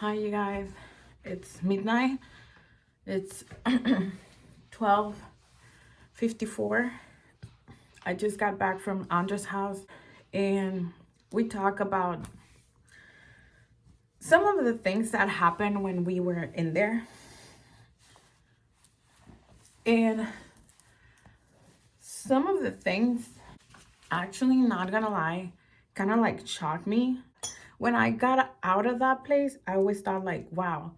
Hi, you guys. It's midnight. It's 12:54. I just got back from Andre's house and we talk about some of the things that happened when we were in there. And some of the things, actually, not gonna lie, kind of like shocked me. When I got out of that place, I always thought like, wow,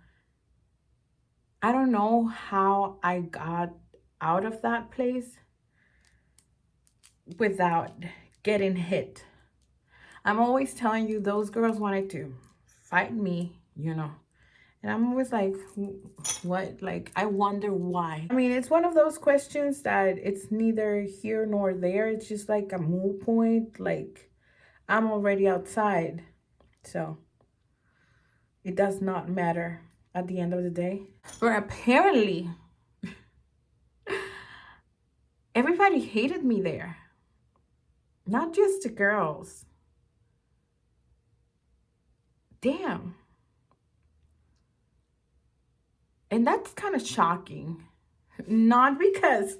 I don't know how I got out of that place without getting hit. I'm always telling you, those girls wanted to fight me, And I'm always like, what? Like, I wonder why. I mean, it's one of those questions that it's neither here nor there. It's just like a moot point. Like, I'm already outside. So, it does not matter at the end of the day. But apparently, everybody hated me there. Not just the girls. Damn. And that's kind of shocking. Not because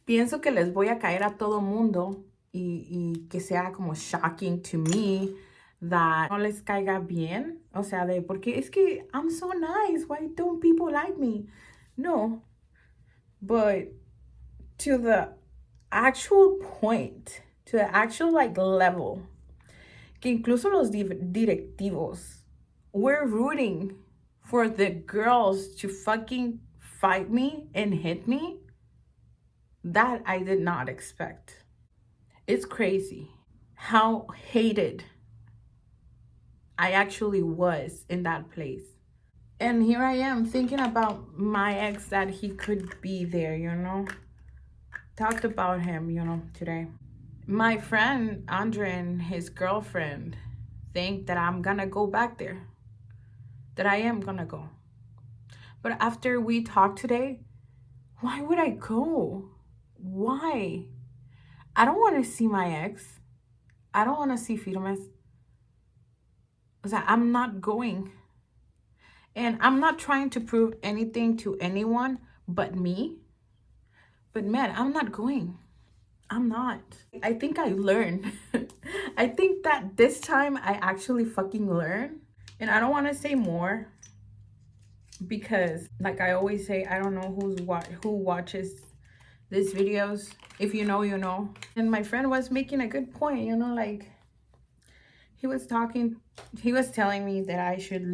pienso que les voy a caer a todo mundo y que sea como shocking to me that no les caiga bien. O sea, de porque es que I'm so nice. Why don't people like me? No. But to the actual point, to the actual like level, que incluso los directivos were rooting for the girls to fucking fight me and hit me, that I did not expect. It's crazy how hated I actually was in that place. And here I am thinking about my ex, that he could be there. Talked about him, today. My friend Andre and his girlfriend think that I'm gonna go back there, that I am gonna go. But after we talked today, why would I go? Why? I don't want to see my ex. I don't want to see Firmes. I'm not going. And I'm not trying to prove anything to anyone but me. But man, I'm not going. I'm not. I think I learned. I think that this time I actually fucking learned. And I don't want to say more because, like I always say, I don't know who watches these videos. If you know, you know. And my friend was making a good point, like he was telling me that I should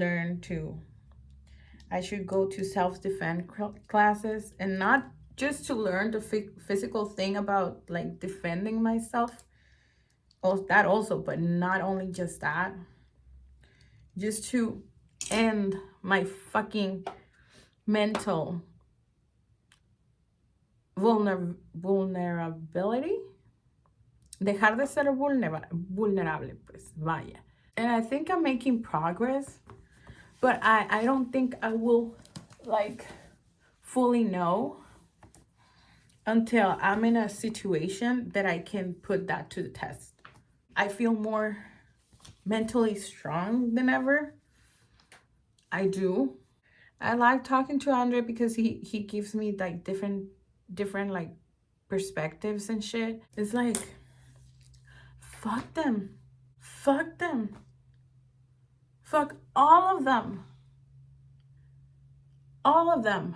go to self-defense classes, and not just to learn the physical thing about like defending myself. Oh, that also, but not only just that. Just to end my fucking mental vulnerability. Dejar de ser vulnerable, pues, vaya. And I think I'm making progress, but I don't think I will, like, fully know until I'm in a situation that I can put that to the test. I feel more mentally strong than ever. I do. I like talking to Andre because he gives me, like, different, like, perspectives and shit. It's like, fuck them. Fuck them. Fuck all of them. All of them.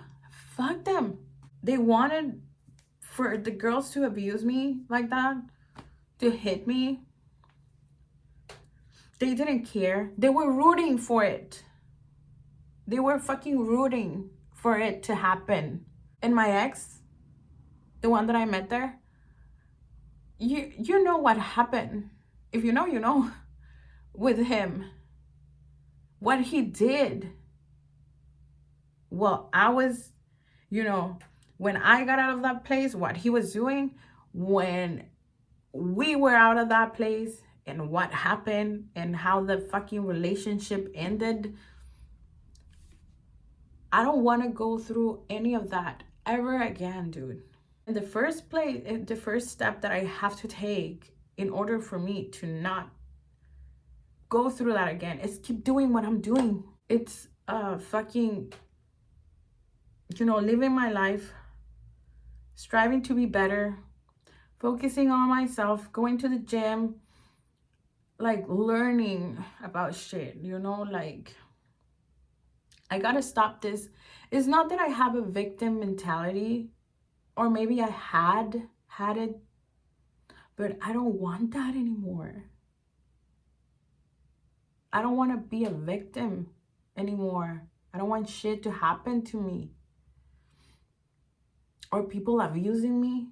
Fuck them. They wanted for the girls to abuse me like that, to hit me. They didn't care. They were rooting for it. They were fucking rooting for it to happen. And my ex, the one that I met there, you know what happened. If you know, you know. With him. What he did. Well, I was, when I got out of that place, what he was doing, when we were out of that place, and what happened, and how the fucking relationship ended. I don't want to go through any of that ever again, dude. In the first place, the first step that I have to take in order for me to not go through that again. It's keep doing what I'm doing. It's fucking, you know, living my life, striving to be better, focusing on myself, going to the gym, like learning about shit, you know, like I gotta stop this. It's not that I have a victim mentality, or maybe I had it, but I don't want that anymore. I don't want to be a victim anymore. I don't want shit to happen to me, or people abusing me.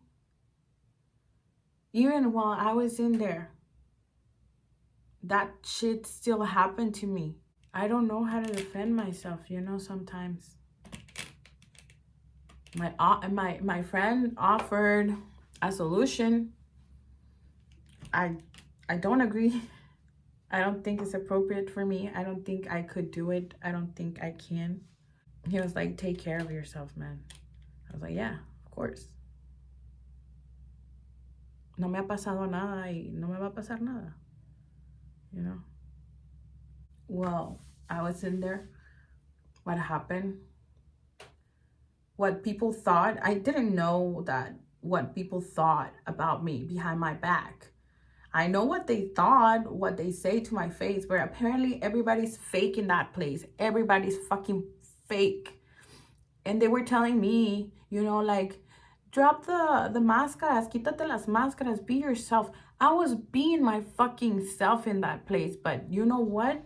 Even while I was in there, that shit still happened to me. I don't know how to defend myself, you know, sometimes. My friend offered a solution. I don't agree. I don't think it's appropriate for me. I don't think I could do it. I don't think I can. He was like, take care of yourself, man. I was like, yeah, of course. No me ha pasado nada y no me va a pasar nada. You know? Well, I was in there. What happened? What people thought. I didn't know that what people thought about me behind my back. I know what they thought, what they say to my face, but apparently everybody's fake in that place. Everybody's fucking fake. And they were telling me, you know, like, drop the máscaras, quítate las máscaras, be yourself. I was being my fucking self in that place, but you know what?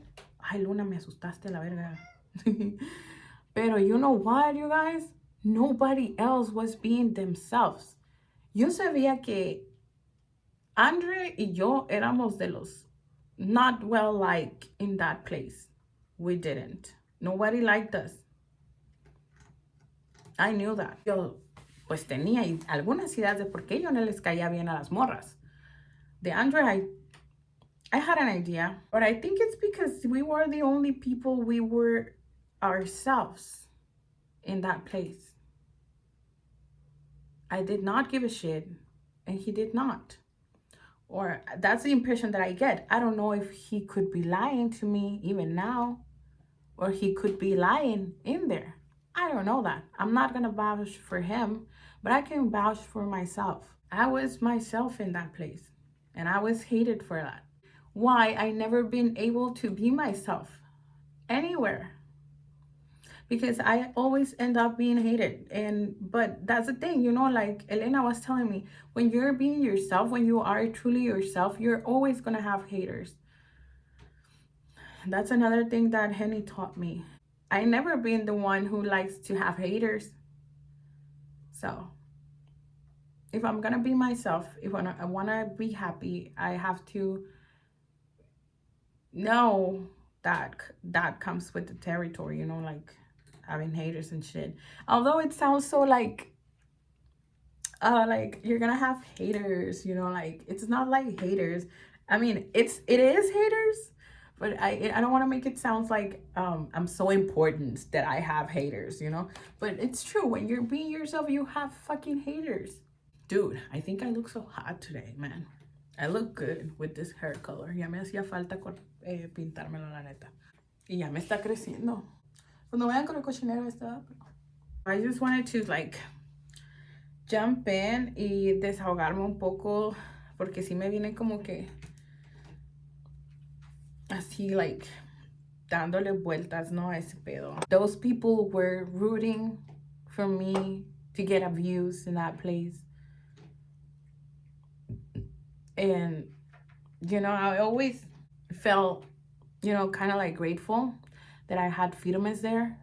Ay, Luna, me asustaste la verga. Pero you know what, you guys? Nobody else was being themselves. Yo sabía que Andre y yo éramos de los not well liked in that place. We didn't. Nobody liked us. I knew that. Yo pues tenía algunas ideas de por qué yo no les caía bien a las morras. De Andre, I had an idea, but I think it's because we were the only people we were ourselves in that place. I did not give a shit, and he did not. Or that's the impression that I get. I don't know if he could be lying to me even now, or he could be lying in there. I don't know that. I'm not gonna vouch for him, but I can vouch for myself. I was myself in that place, and I was hated for that. Why I never been able to be myself anywhere, because I always end up being hated. But that's the thing, you know, like Elena was telling me, when you're being yourself, when you are truly yourself, you're always gonna have haters. That's another thing that Henny taught me. I never been the one who likes to have haters. So if I'm gonna be myself, if I wanna be happy, I have to know that that comes with the territory, you know, like having haters and shit. Although it sounds so like you're gonna have haters, you know, like it's not like haters. I mean, it is haters, but I don't want to make it sound like I'm so important that I have haters, you know. But it's true, when you're being yourself, you have fucking haters. Dude, I think I look so hot today, man. I look good with this hair color. Ya me hacía falta pintármelo, la neta. Y ya me está creciendo. Cuando vayan con el cochinero está. I just wanted to like jump in y desahogarme un poco, porque sí me viene como que así like dándole vueltas, ¿no? A ese pedo. Those people were rooting for me to get abused in that place. And, you know, I always felt, you know, kind of like grateful that I had Firmes there.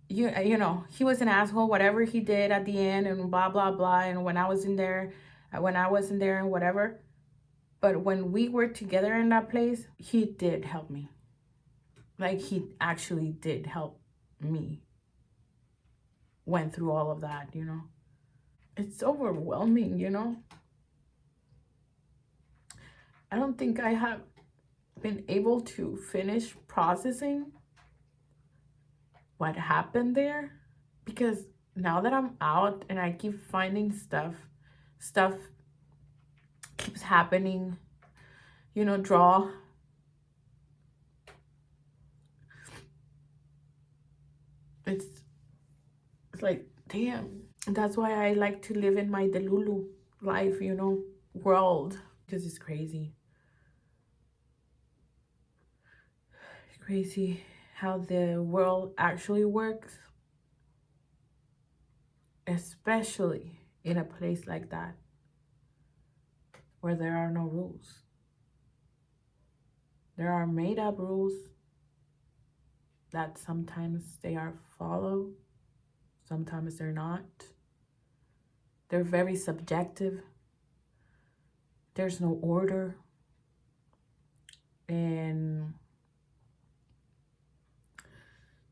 You know, he was an asshole, whatever he did at the end and blah, blah, blah. And when I wasn't there and whatever. But when we were together in that place, he did help me. Like, he actually did help me. Went through all of that, you know. It's overwhelming, you know. I don't think I have been able to finish processing what happened there, because now that I'm out and I keep finding stuff keeps happening you know, draw. It's like, damn. That's why I like to live in my Delulu life, you know, world. Because it's crazy. Crazy how the world actually works. Especially in a place like that, where there are no rules. There are made up rules that sometimes they are followed, sometimes they're not. They're very subjective. There's no order. And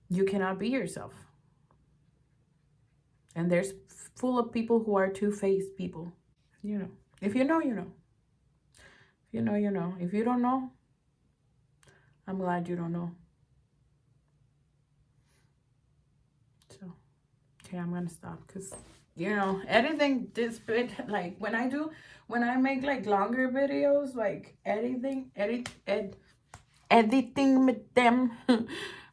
you cannot be yourself. And there's full of people who are two-faced people. You know. If you know, you know. If you know, you know. If you don't know, I'm glad you don't know. So, okay, I'm gonna stop because, you know, editing this bit, like when I make like longer videos, like editing with them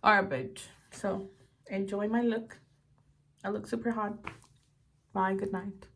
are a bitch. So enjoy my look. I look super hot. Bye, good night.